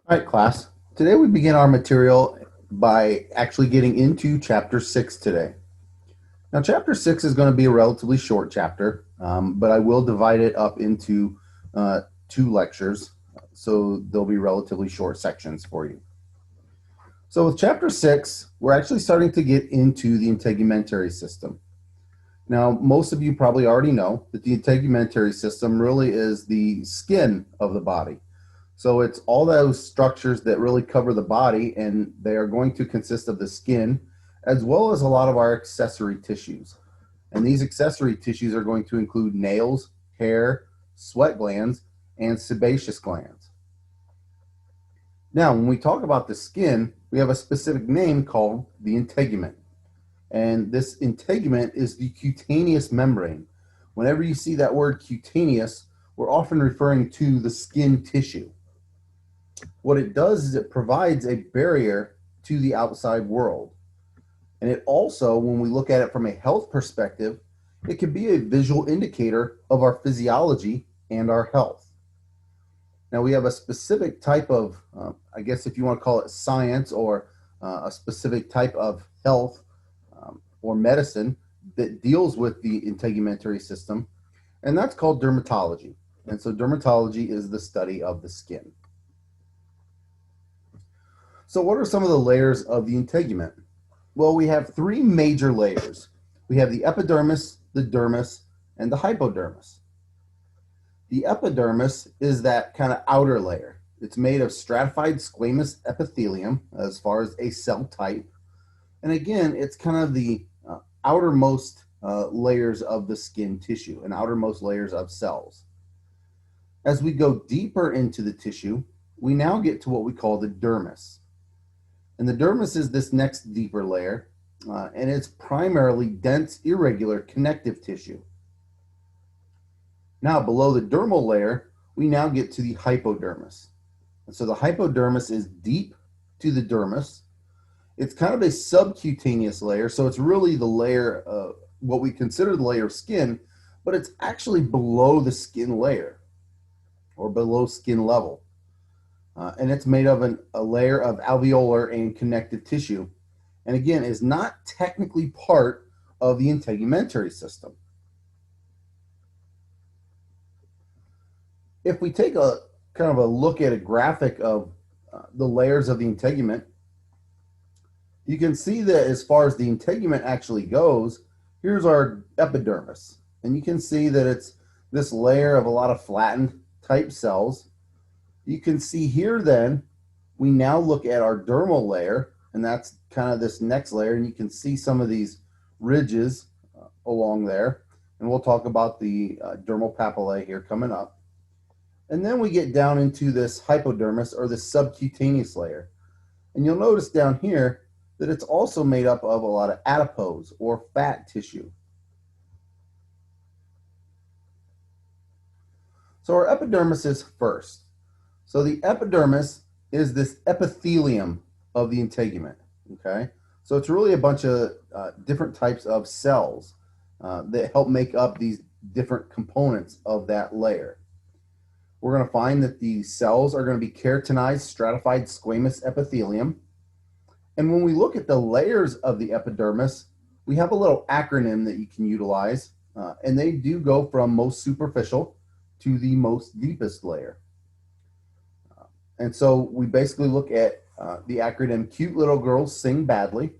All right, class. Today we begin our material by actually getting into chapter 6 today. Now, chapter 6 is going to be a relatively short chapter, but I will divide it up into two lectures, so there'll be relatively short sections for you. So, with chapter 6, we're actually starting to get into the integumentary system. Now, most of you probably already know that the integumentary system really is the skin of the body. So it's all those structures that really cover the body, and they are going to consist of the skin as well as a lot of our accessory tissues. And these accessory tissues are going to include nails, hair, sweat glands, and sebaceous glands. Now, when we talk about the skin, we have a specific name called the integument. And this integument is the cutaneous membrane. Whenever you see that word cutaneous, we're often referring to the skin tissue. What it does is it provides a barrier to the outside world. And it also, when we look at it from a health perspective, it can be a visual indicator of our physiology and our health. Now, we have a specific type of, I guess if you want to call it science, or a specific type of health or medicine that deals with the integumentary system, and that's called dermatology. And so dermatology is the study of the skin. So what are some of the layers of the integument? Well, we have three major layers. We have the epidermis, the dermis, and the hypodermis. The epidermis is that kind of outer layer. It's made of stratified squamous epithelium as far as a cell type. And again, it's kind of the outermost layers of the skin tissue and outermost layers of cells. As we go deeper into the tissue, we now get to what we call the dermis. And the dermis is this next deeper layer, and it's primarily dense, irregular connective tissue. Now, below the dermal layer, we now get to the hypodermis. And so the hypodermis is deep to the dermis. It's kind of a subcutaneous layer, so it's really the layer, what we consider the layer of skin, but it's actually below the skin layer or below skin level. And it's made of a layer of alveolar and connective tissue. And again, is not technically part of the integumentary system. If we take a kind of a look at a graphic of the layers of the integument, you can see that as far as the integument actually goes, here's our epidermis. And you can see that it's this layer of a lot of flattened type cells. You can see here then, we now look at our dermal layer, and that's kind of this next layer, and you can see some of these ridges along there. And we'll talk about the dermal papillae here coming up. And then we get down into this hypodermis, or this subcutaneous layer. And you'll notice down here that it's also made up of a lot of adipose, or fat tissue. So our epidermis is first. So the epidermis is this epithelium of the integument, okay? So it's really a bunch of different types of cells that help make up these different components of that layer. We're going to find that the cells are going to be keratinized, stratified squamous epithelium. And when we look at the layers of the epidermis, we have a little acronym that you can utilize, and they do go from most superficial to the most deepest layer. And so we basically look at the acronym Cute Little Girls Sing Badly.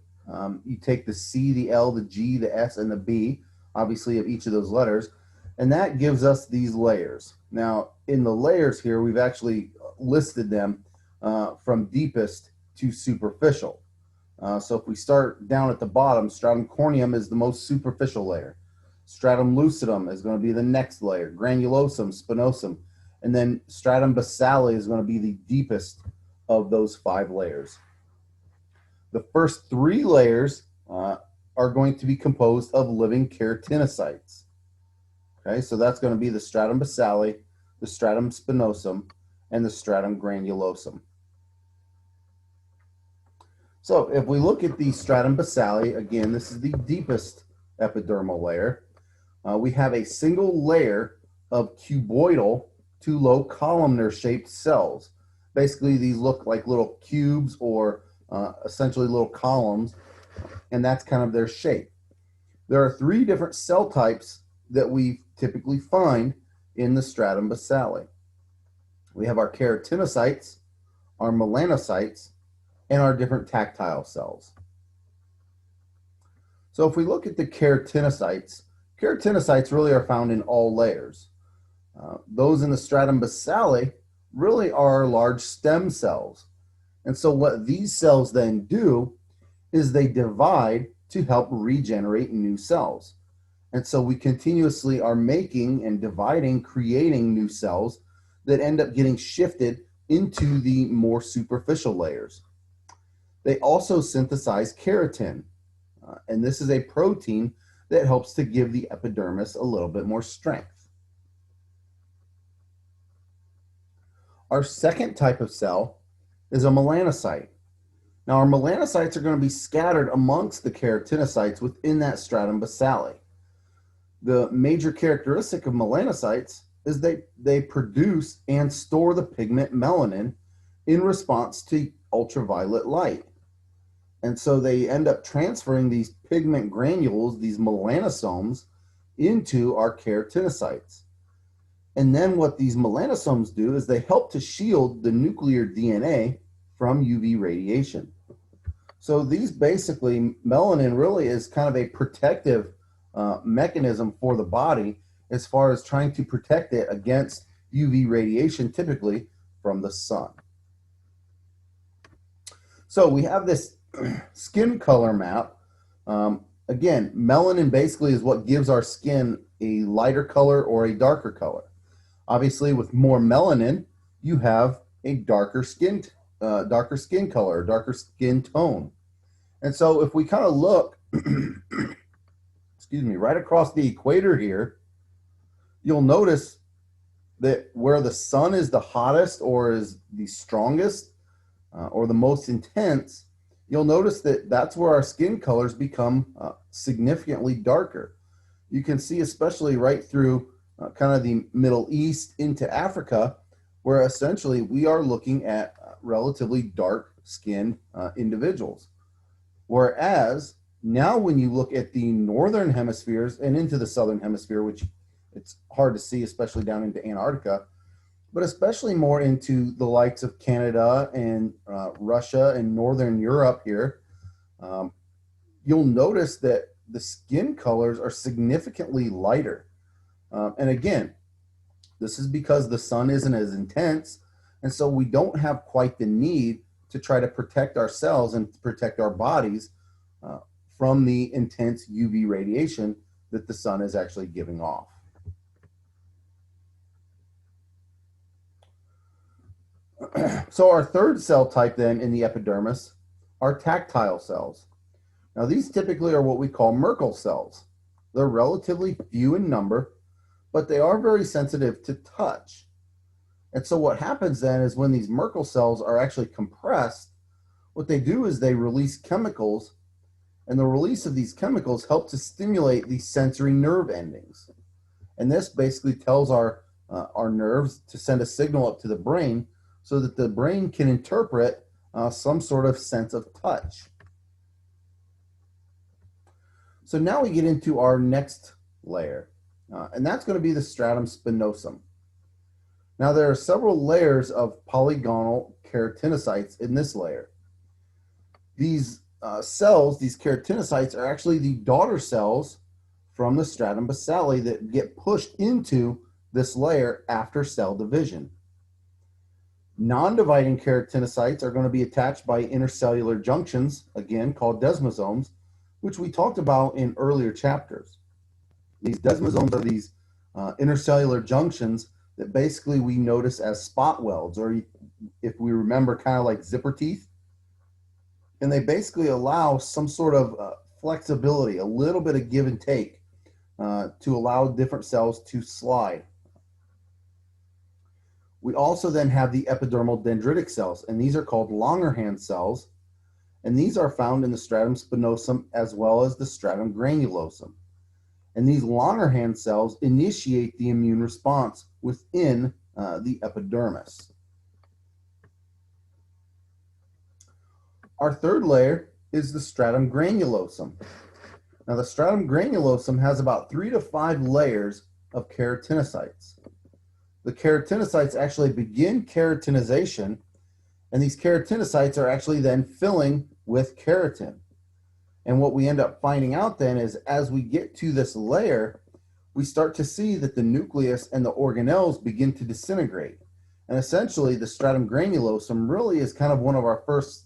You take the C, the L, the G, the S, and the B, obviously, of each of those letters, and that gives us these layers. Now, in the layers here, we've actually listed them from deepest to superficial. So if we start down at the bottom, stratum corneum is the most superficial layer. Stratum lucidum is going to be the next layer. Granulosum, spinosum. And then stratum basale is going to be the deepest of those 5 layers. The first 3 layers are going to be composed of living keratinocytes. Okay, so that's going to be the stratum basale, the stratum spinosum, and the stratum granulosum. So if we look at the stratum basale, again, this is the deepest epidermal layer. We have a single layer of cuboidal to low columnar shaped cells Basically, these look like little cubes or essentially little columns, and that's kind of their shape. There are three different cell types that we typically find in the stratum basale. We have our keratinocytes, our melanocytes, and our different tactile cells. So if we look at the keratinocytes really are found in all layers. Those in the stratum basale really are large stem cells. And so what these cells then do is they divide to help regenerate new cells. And so we continuously are making and dividing, creating new cells that end up getting shifted into the more superficial layers. They also synthesize keratin, and this is a protein that helps to give the epidermis a little bit more strength. Our second type of cell is a melanocyte. Now, our melanocytes are going to be scattered amongst the keratinocytes within that stratum basale. The major characteristic of melanocytes is they produce and store the pigment melanin in response to ultraviolet light. And so they end up transferring these pigment granules, these melanosomes, into our keratinocytes. And then what these melanosomes do is they help to shield the nuclear DNA from UV radiation. So these basically, melanin really is kind of a protective mechanism for the body as far as trying to protect it against UV radiation, typically from the sun. So we have this skin color map. Again, melanin basically is what gives our skin a lighter color or a darker color. Obviously, with more melanin, you have a darker skin color, darker skin tone. And so if we kind of look, excuse me, right across the equator here, you'll notice that where the sun is the hottest or is the strongest or the most intense, you'll notice that that's where our skin colors become significantly darker. You can see especially right through kind of the Middle East into Africa, where essentially we are looking at relatively dark-skinned individuals. Whereas now when you look at the northern hemispheres and into the southern hemisphere, which it's hard to see, especially down into Antarctica, but especially more into the likes of Canada and Russia and Northern Europe here, you'll notice that the skin colors are significantly lighter. And again, this is because the sun isn't as intense, and so we don't have quite the need to try to protect ourselves and protect our bodies from the intense UV radiation that the sun is actually giving off. So our third cell type then in the epidermis are tactile cells. Now these typically are what we call Merkel cells. They're relatively few in number, but they are very sensitive to touch. And so what happens then is when these Merkel cells are actually compressed, what they do is they release chemicals, and the release of these chemicals help to stimulate these sensory nerve endings. And this basically tells our nerves to send a signal up to the brain so that the brain can interpret some sort of sense of touch. So now we get into our next layer, and that's going to be the stratum spinosum. Now there are several layers of polygonal keratinocytes in this layer. These cells, these keratinocytes, are actually the daughter cells from the stratum basale that get pushed into this layer after cell division. Non-dividing keratinocytes are going to be attached by intercellular junctions, again called desmosomes, which we talked about in earlier chapters. These desmosomes are these intercellular junctions that basically we notice as spot welds, or if we remember, kind of like zipper teeth. And they basically allow some sort of flexibility, a little bit of give and take to allow different cells to slide. We also then have the epidermal dendritic cells, and these are called Langerhans cells, and these are found in the stratum spinosum as well as the stratum granulosum. And these Langerhans cells initiate the immune response within the epidermis. Our third layer is the stratum granulosum. Now, the stratum granulosum has about 3 to 5 layers of keratinocytes. The keratinocytes actually begin keratinization, and these keratinocytes are actually then filling with keratin. And what we end up finding out then is as we get to this layer, we start to see that the nucleus and the organelles begin to disintegrate. And essentially, the stratum granulosum really is kind of one of our first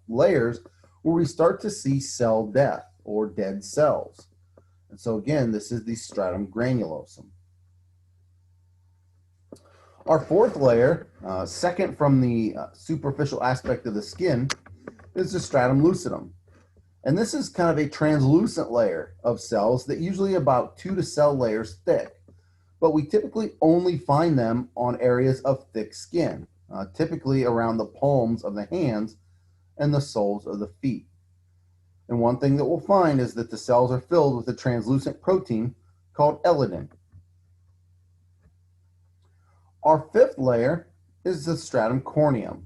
layers where we start to see cell death or dead cells. And so again, this is the stratum granulosum. Our fourth layer, second from the superficial aspect of the skin, is the stratum lucidum. And this is kind of a translucent layer of cells that usually about 2 to cell layers thick. But we typically only find them on areas of thick skin, typically around the palms of the hands and the soles of the feet. And one thing that we'll find is that the cells are filled with a translucent protein called ellatin. Our fifth layer is the stratum corneum.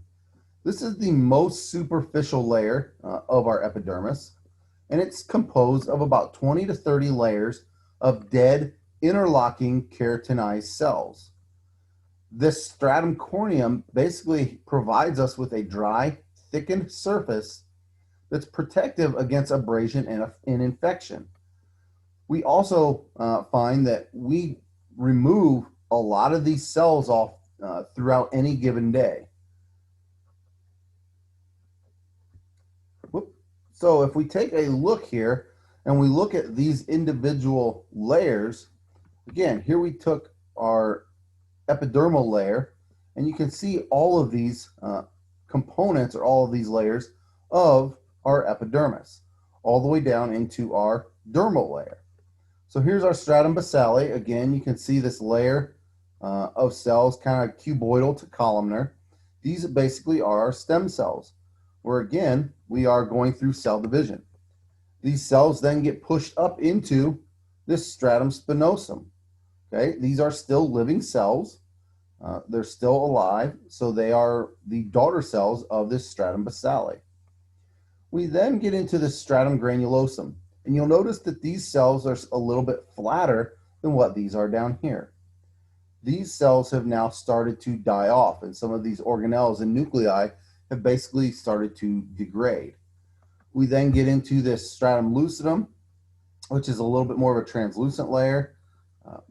This is the most superficial layer of our epidermis, and it's composed of about 20 to 30 layers of dead, interlocking keratinized cells. This stratum corneum basically provides us with a dry, thickened surface that's protective against abrasion and infection. We also find that we remove a lot of these cells off throughout any given day. So if we take a look here and we look at these individual layers, again, here we took our epidermal layer, and you can see all of these components or all of these layers of our epidermis, all the way down into our dermal layer. So here's our stratum basale. Again, you can see this layer of cells, kind of cuboidal to columnar. These basically are our stem cells, where again, we are going through cell division. These cells then get pushed up into this stratum spinosum. Okay, these are still living cells. They're still alive, so they are the daughter cells of this stratum basale. We then get into the stratum granulosum, and you'll notice that these cells are a little bit flatter than what these are down here. These cells have now started to die off, and some of these organelles and nuclei have basically started to degrade. We then get into this stratum lucidum, which is a little bit more of a translucent layer,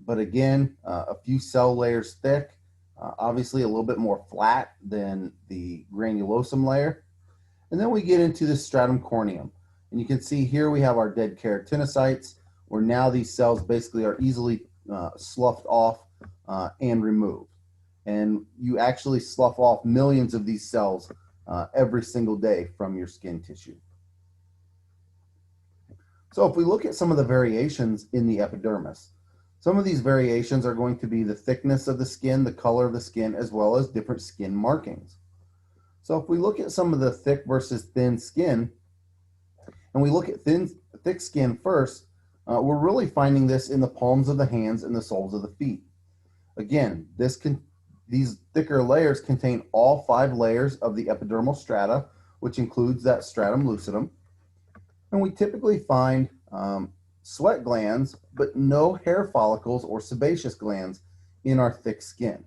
but again, a few cell layers thick, obviously a little bit more flat than the granulosum layer. And then we get into the stratum corneum. And you can see here we have our dead keratinocytes, where now these cells basically are easily sloughed off and removed. And you actually slough off millions of these cells every single day from your skin tissue. So if we look at some of the variations in the epidermis, some of these variations are going to be the thickness of the skin, the color of the skin, as well as different skin markings. So if we look at some of the thick versus thin skin, and we look at thick skin first, we're really finding this in the palms of the hands and the soles of the feet. Again, these thicker layers contain all 5 layers of the epidermal strata, which includes that stratum lucidum. And we typically find sweat glands, but no hair follicles or sebaceous glands in our thick skin.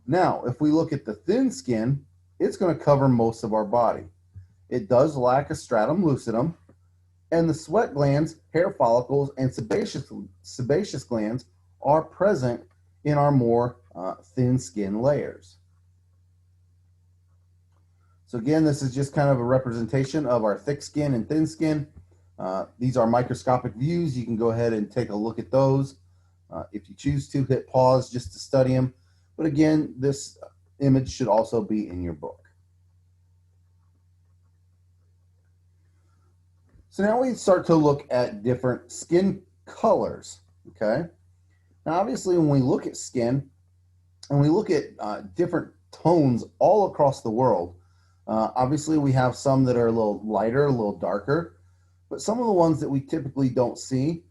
Now, if we look at the thin skin, it's going to cover most of our body. It does lack a stratum lucidum, and the sweat glands, hair follicles, and sebaceous glands are present in our more thin skin layers. So again, this is just kind of a representation of our thick skin and thin skin. These are microscopic views. You can go ahead and take a look at those. If you choose to, hit pause just to study them. But again, this image should also be in your book. So now we start to look at different skin colors, okay? Now obviously when we look at skin and we look at different tones all across the world, obviously we have some that are a little lighter, a little darker, but some of the ones that we typically don't see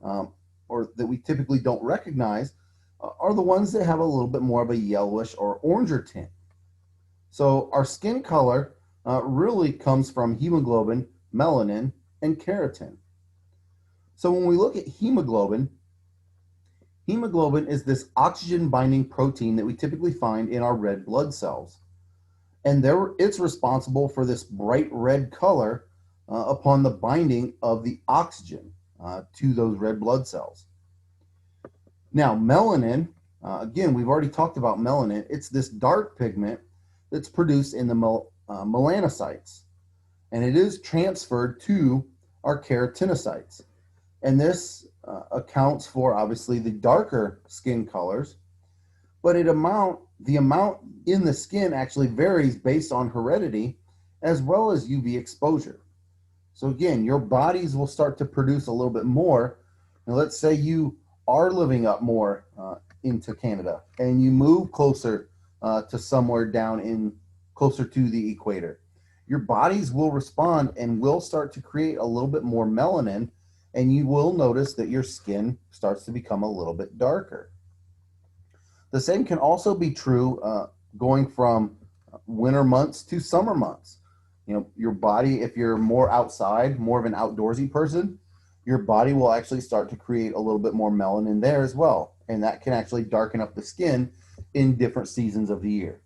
or that we typically don't recognize are the ones that have a little bit more of a yellowish or oranger tint. So our skin color really comes from hemoglobin, melanin, and keratin. So when we look at hemoglobin, hemoglobin is this oxygen binding protein that we typically find in our red blood cells. And it's responsible for this bright red color upon the binding of the oxygen to those red blood cells. Now, melanin, again, we've already talked about melanin. It's this dark pigment that's produced in the melanocytes, and it is transferred to our keratinocytes. And this accounts for obviously the darker skin colors, but the amount in the skin actually varies based on heredity as well as UV exposure. So again, your bodies will start to produce a little bit more. Now, let's say you are living up more into Canada and you move closer to somewhere down in closer to the equator. Your bodies will respond and will start to create a little bit more melanin, and you will notice that your skin starts to become a little bit darker. The same can also be true going from winter months to summer months. You know, your body, if you're more outside, more of an outdoorsy person, your body will actually start to create a little bit more melanin there as well. And that can actually darken up the skin in different seasons of the year.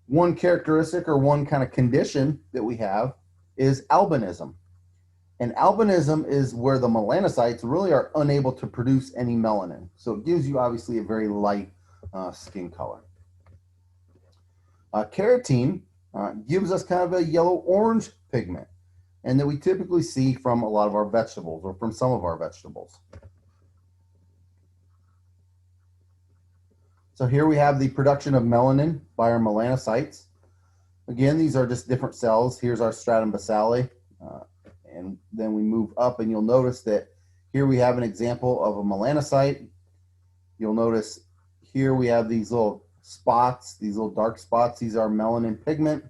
One characteristic or one kind of condition that we have is albinism. And albinism is where the melanocytes really are unable to produce any melanin. So it gives you obviously a very light skin color. Keratin gives us kind of a yellow-orange pigment, and that we typically see from a lot of our vegetables or from some of our vegetables. So here we have the production of melanin by our melanocytes. Again, these are just different cells. Here's our stratum basale. And then we move up, and you'll notice that here we have an example of a melanocyte. You'll notice here we have these little spots, these little dark spots. These are melanin pigment.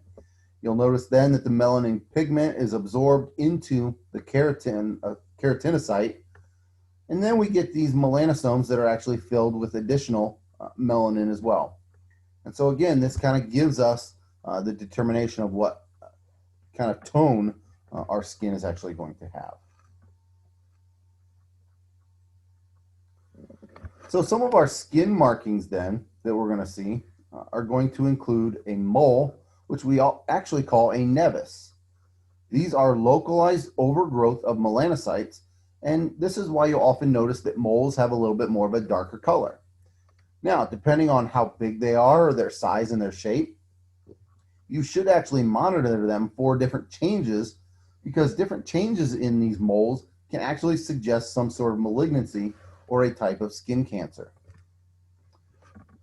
You'll notice then that the melanin pigment is absorbed into the keratinocyte. And then we get these melanosomes that are actually filled with additional melanin as well. And so again, this kind of gives us the determination of what kind of tone our skin is actually going to have. So some of our skin markings then that we're going to see are going to include a mole, which we actually call a nevus. These are localized overgrowth of melanocytes, and this is why you'll often notice that moles have a little bit more of a darker color. Now, depending on how big they are or their size and their shape, you should actually monitor them for different changes, because different changes in these moles can actually suggest some sort of malignancy or a type of skin cancer.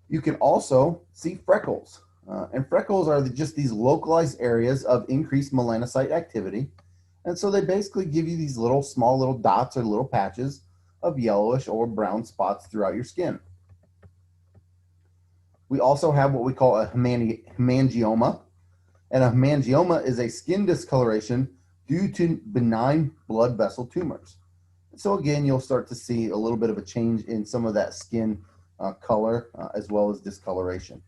You can also see freckles, and freckles are just these localized areas of increased melanocyte activity, and so they basically give you these small little dots or little patches of yellowish or brown spots throughout your skin. We also have what we call a hemangioma, and a hemangioma is a skin discoloration due to benign blood vessel tumors. So again, you'll start to see a little bit of a change in some of that skin color as well as discoloration.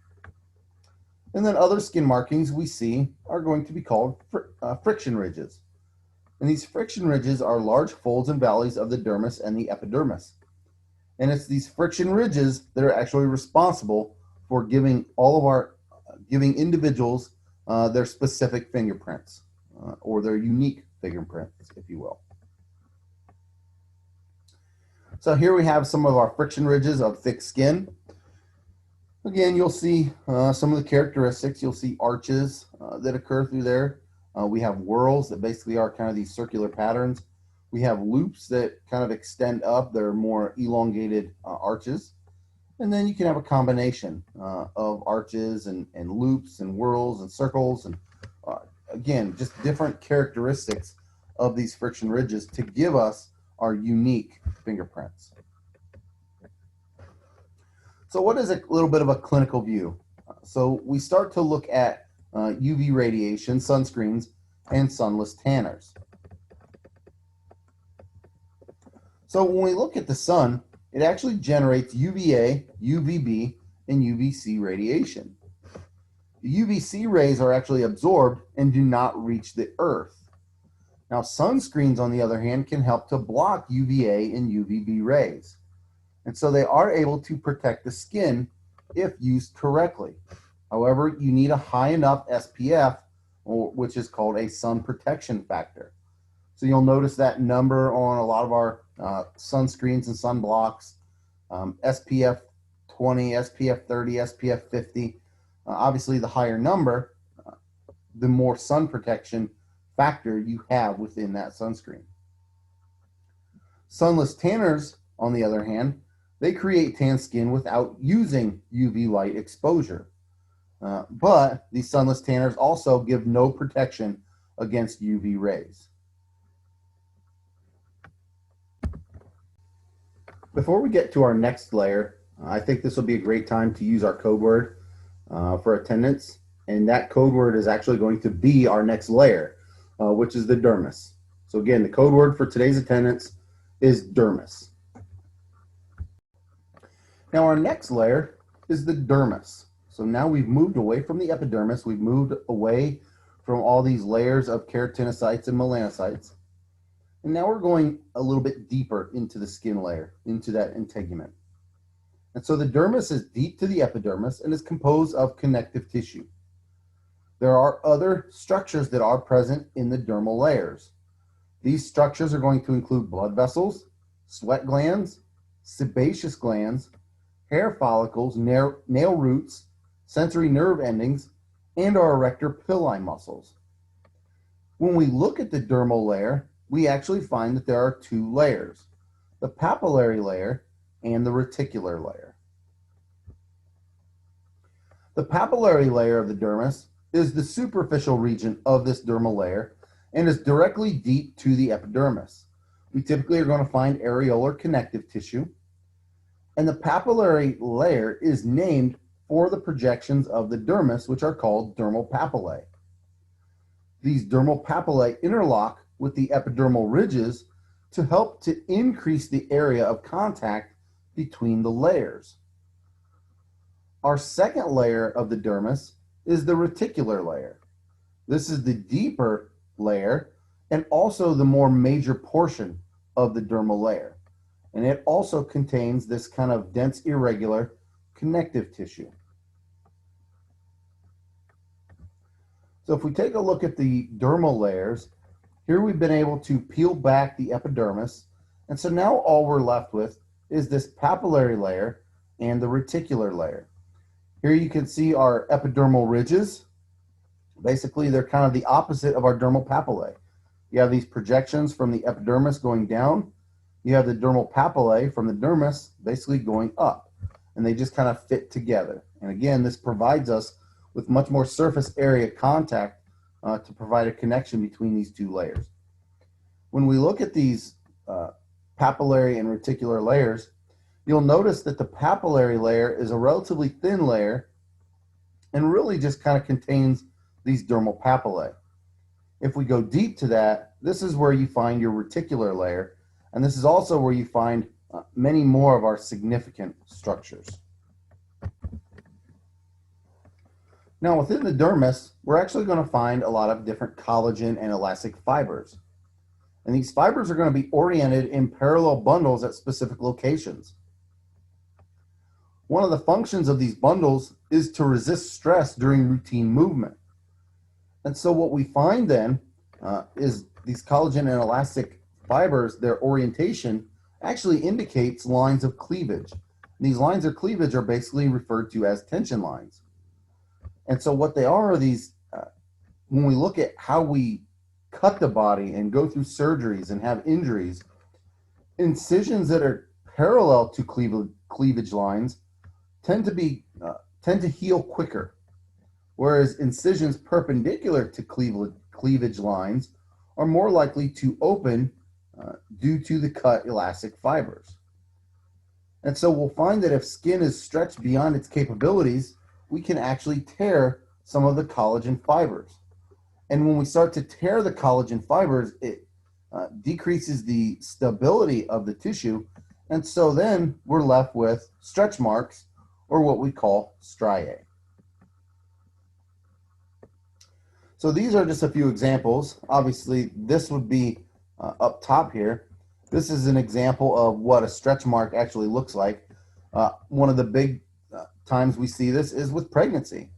And then other skin markings we see are going to be called friction ridges. And these friction ridges are large folds and valleys of the dermis and the epidermis. And it's these friction ridges that are actually responsible for giving individuals their specific fingerprints or their unique fingerprints, if you will. So here we have some of our friction ridges of thick skin. Again, you'll see some of the characteristics. You'll see arches that occur through there. We have whorls that basically are kind of these circular patterns. We have loops that kind of extend up. They're more elongated arches. And then you can have a combination of arches and loops and whorls and circles. And again, just different characteristics of these friction ridges to give us our unique fingerprints. So what is a little bit of a clinical view? So we start to look at UV radiation, sunscreens, and sunless tanners. So when we look at the sun, it actually generates UVA, UVB, and UVC radiation. The UVC rays are actually absorbed and do not reach the earth. Now, sunscreens, on the other hand, can help to block UVA and UVB rays. And so they are able to protect the skin if used correctly. However, you need a high enough SPF, which is called a sun protection factor. So you'll notice that number on a lot of our sunscreens and sunblocks, SPF 20, SPF 30, SPF 50. Obviously, the higher number, the more sun protection factor you have within that sunscreen. Sunless tanners, on the other hand, they create tan skin without using UV light exposure. But these sunless tanners also give no protection against UV rays. Before we get to our next layer, I think this will be a great time to use our code word for attendance. And that code word is actually going to be our next layer, which is the dermis. So again, the code word for today's attendance is dermis. Now our next layer is the dermis. So now we've moved away from the epidermis. We've moved away from all these layers of keratinocytes and melanocytes. And now we're going a little bit deeper into the skin layer, into that integument. And so the dermis is deep to the epidermis and is composed of connective tissue. There are other structures that are present in the dermal layers. These structures are going to include blood vessels, sweat glands, sebaceous glands, hair follicles, nail roots, sensory nerve endings, and our erector pili muscles. When we look at the dermal layer, we actually find that there are two layers, the papillary layer and the reticular layer. The papillary layer of the dermis is the superficial region of this dermal layer and is directly deep to the epidermis. We typically are going to find areolar connective tissue, and the papillary layer is named for the projections of the dermis, which are called dermal papillae. These dermal papillae interlock with the epidermal ridges to help to increase the area of contact between the layers. Our second layer of the dermis is the reticular layer. This is the deeper layer and also the more major portion of the dermal layer. And it also contains this kind of dense, irregular connective tissue. So if we take a look at the dermal layers, here we've been able to peel back the epidermis. And so now all we're left with is this papillary layer and the reticular layer. Here you can see our epidermal ridges. Basically, they're kind of the opposite of our dermal papillae. You have these projections from the epidermis going down. You have the dermal papillae from the dermis basically going up. And they just kind of fit together. And again, this provides us with much more surface area contact to provide a connection between these two layers. When we look at these papillary and reticular layers, you'll notice that the papillary layer is a relatively thin layer and really just kind of contains these dermal papillae. If we go deep to that, this is where you find your reticular layer, and this is also where you find many more of our significant structures. Now within the dermis, we're actually going to find a lot of different collagen and elastic fibers. And these fibers are going to be oriented in parallel bundles at specific locations. One of the functions of these bundles is to resist stress during routine movement. And so what we find then is these collagen and elastic fibers, their orientation actually indicates lines of cleavage. And these lines of cleavage are basically referred to as tension lines. And so what they are these, when we look at how we cut the body and go through surgeries and have injuries, incisions that are parallel to cleavage lines tend to heal quicker, whereas incisions perpendicular to cleavage lines are more likely to open due to the cut elastic fibers. And so we'll find that if skin is stretched beyond its capabilities, we can actually tear some of the collagen fibers. And when we start to tear the collagen fibers, it decreases the stability of the tissue. And so then we're left with stretch marks, or what we call striae. So these are just a few examples. Obviously, this would be up top here. This is an example of what a stretch mark actually looks like. One of the big times we see this is with pregnancy.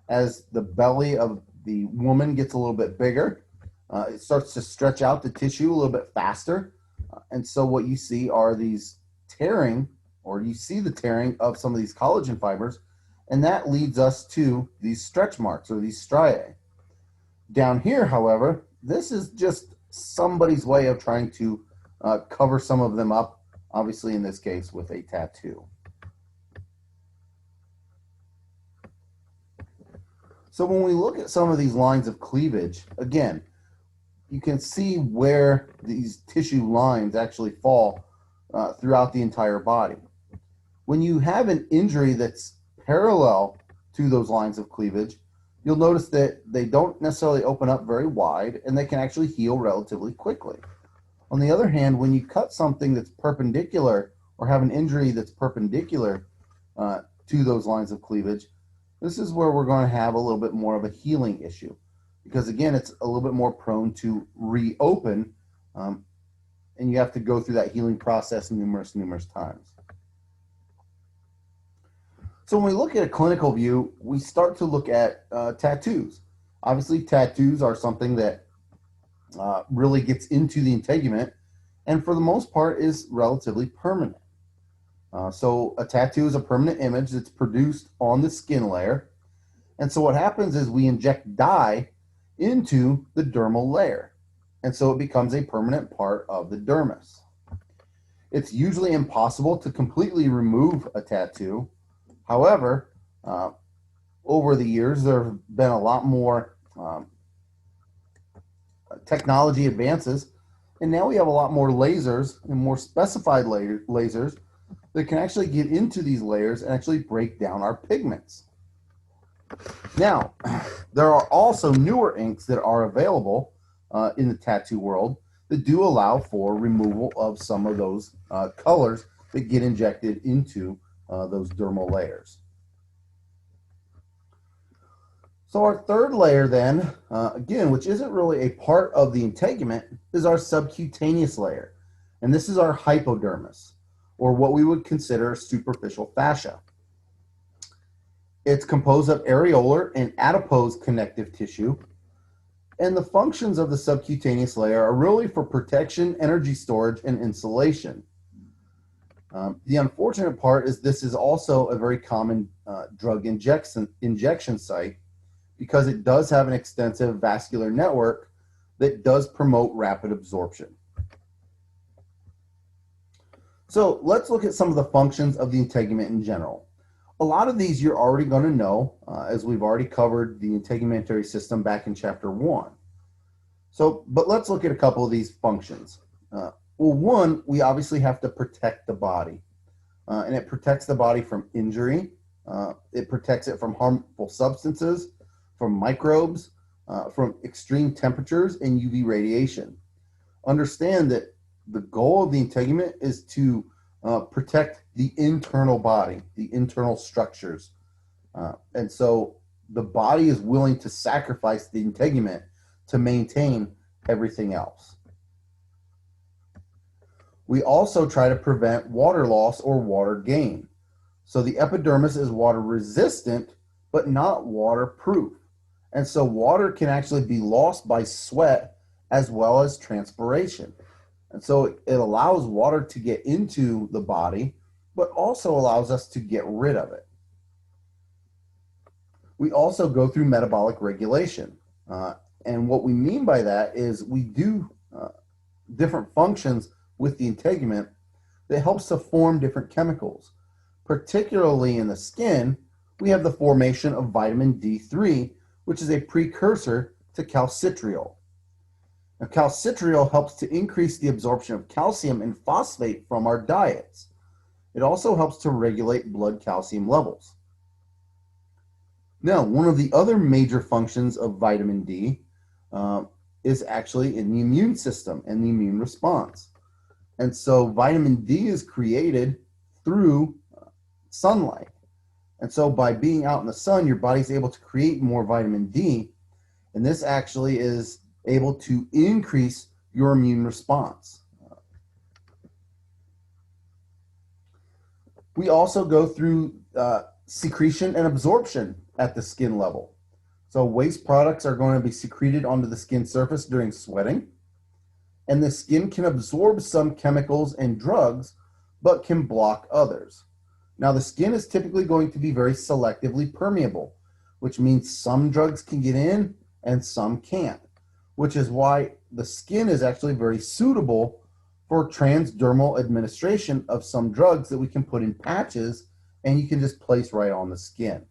As the belly of the woman gets a little bit bigger, it starts to stretch out the tissue a little bit faster. And so what you see are these tearing, or you see the tearing of some of these collagen fibers, and that leads us to these stretch marks or these striae. Down here, however, this is just somebody's way of trying to cover some of them up, obviously in this case with a tattoo. So when we look at some of these lines of cleavage, again, you can see where these tissue lines actually fall throughout the entire body. When you have an injury that's parallel to those lines of cleavage, you'll notice that they don't necessarily open up very wide, and they can actually heal relatively quickly. On the other hand, when you cut something that's perpendicular or have an injury that's perpendicular to those lines of cleavage, this is where we're going to have a little bit more of a healing issue, because again, it's a little bit more prone to reopen, and you have to go through that healing process numerous times. So when we look at a clinical view, we start to look at tattoos. Obviously, tattoos are something that really gets into the integument, and for the most part is relatively permanent. So a tattoo is a permanent image that's produced on the skin layer. And so what happens is we inject dye into the dermal layer. And so it becomes a permanent part of the dermis. It's usually impossible to completely remove a tattoo. However, over the years, there have been a lot more technology advances. And now we have a lot more lasers and more specified lasers that can actually get into these layers and actually break down our pigments. Now, there are also newer inks that are available in the tattoo world that do allow for removal of some of those colors that get injected into those dermal layers. So our third layer then, again, which isn't really a part of the integument, is our subcutaneous layer. And this is our hypodermis, or what we would consider superficial fascia. It's composed of areolar and adipose connective tissue, and the functions of the subcutaneous layer are really for protection, energy storage, and insulation. The unfortunate part is this is also a very common drug injection site, because it does have an extensive vascular network that does promote rapid absorption. So let's look at some of the functions of the integument in general. A lot of these you're already going to know, as we've already covered the integumentary system back in chapter 1. But let's look at a couple of these functions. Well, one, we obviously have to protect the body, and it protects the body from injury. It protects it from harmful substances, from microbes, from extreme temperatures and UV radiation. Understand that the goal of the integument is to protect the internal body, the internal structures. And so the body is willing to sacrifice the integument to maintain everything else. We also try to prevent water loss or water gain. So the epidermis is water resistant, but not waterproof. And so water can actually be lost by sweat as well as transpiration. And so it allows water to get into the body, but also allows us to get rid of it. We also go through metabolic regulation. And what we mean by that is we do different functions with the integument that helps to form different chemicals. Particularly in the skin, we have the formation of vitamin D3, which is a precursor to calcitriol. Now, calcitriol helps to increase the absorption of calcium and phosphate from our diets. It also helps to regulate blood calcium levels. Now, one of the other major functions of vitamin D is actually in the immune system and the immune response. And so vitamin D is created through sunlight. And so by being out in the sun, your body's able to create more vitamin D. And this actually is able to increase your immune response. We also go through secretion and absorption at the skin level. So waste products are going to be secreted onto the skin surface during sweating, and the skin can absorb some chemicals and drugs, but can block others. Now, the skin is typically going to be very selectively permeable, which means some drugs can get in and some can't, which is why the skin is actually very suitable for transdermal administration of some drugs that we can put in patches and you can just place right on the skin.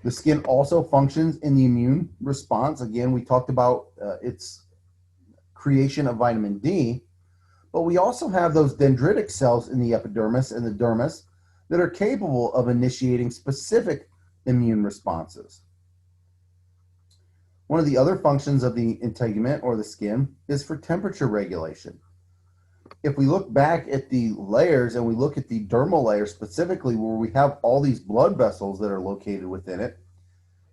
The skin also functions in the immune response. Again, we talked about its creation of vitamin D, but we also have those dendritic cells in the epidermis and the dermis that are capable of initiating specific immune responses. One of the other functions of the integument or the skin is for temperature regulation. If we look back at the layers and we look at the dermal layer specifically, where we have all these blood vessels that are located within it,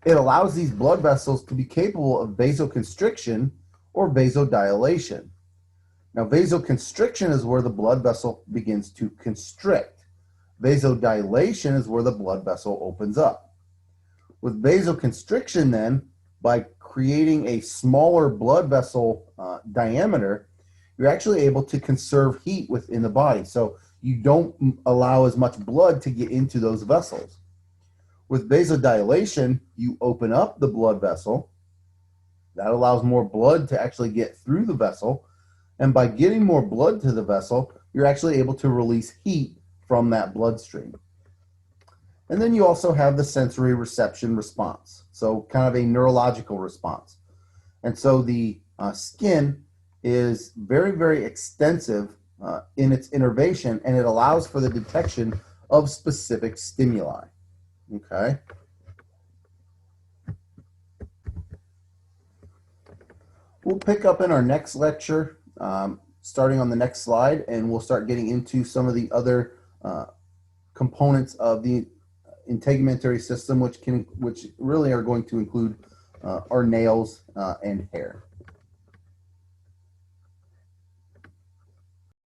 it allows these blood vessels to be capable of vasoconstriction or vasodilation. Now, vasoconstriction is where the blood vessel begins to constrict. Vasodilation is where the blood vessel opens up. With vasoconstriction, then, by creating a smaller blood vessel diameter, you're actually able to conserve heat within the body. So you don't allow as much blood to get into those vessels. With vasodilation, you open up the blood vessel. That allows more blood to actually get through the vessel. And by getting more blood to the vessel, you're actually able to release heat from that bloodstream. And then you also have the sensory reception response, so kind of a neurological response. And so the skin is very, very extensive in its innervation, and it allows for the detection of specific stimuli. Okay. We'll pick up in our next lecture, starting on the next slide, and we'll start getting into some of the other components of the integumentary system, which really are going to include our nails and hair.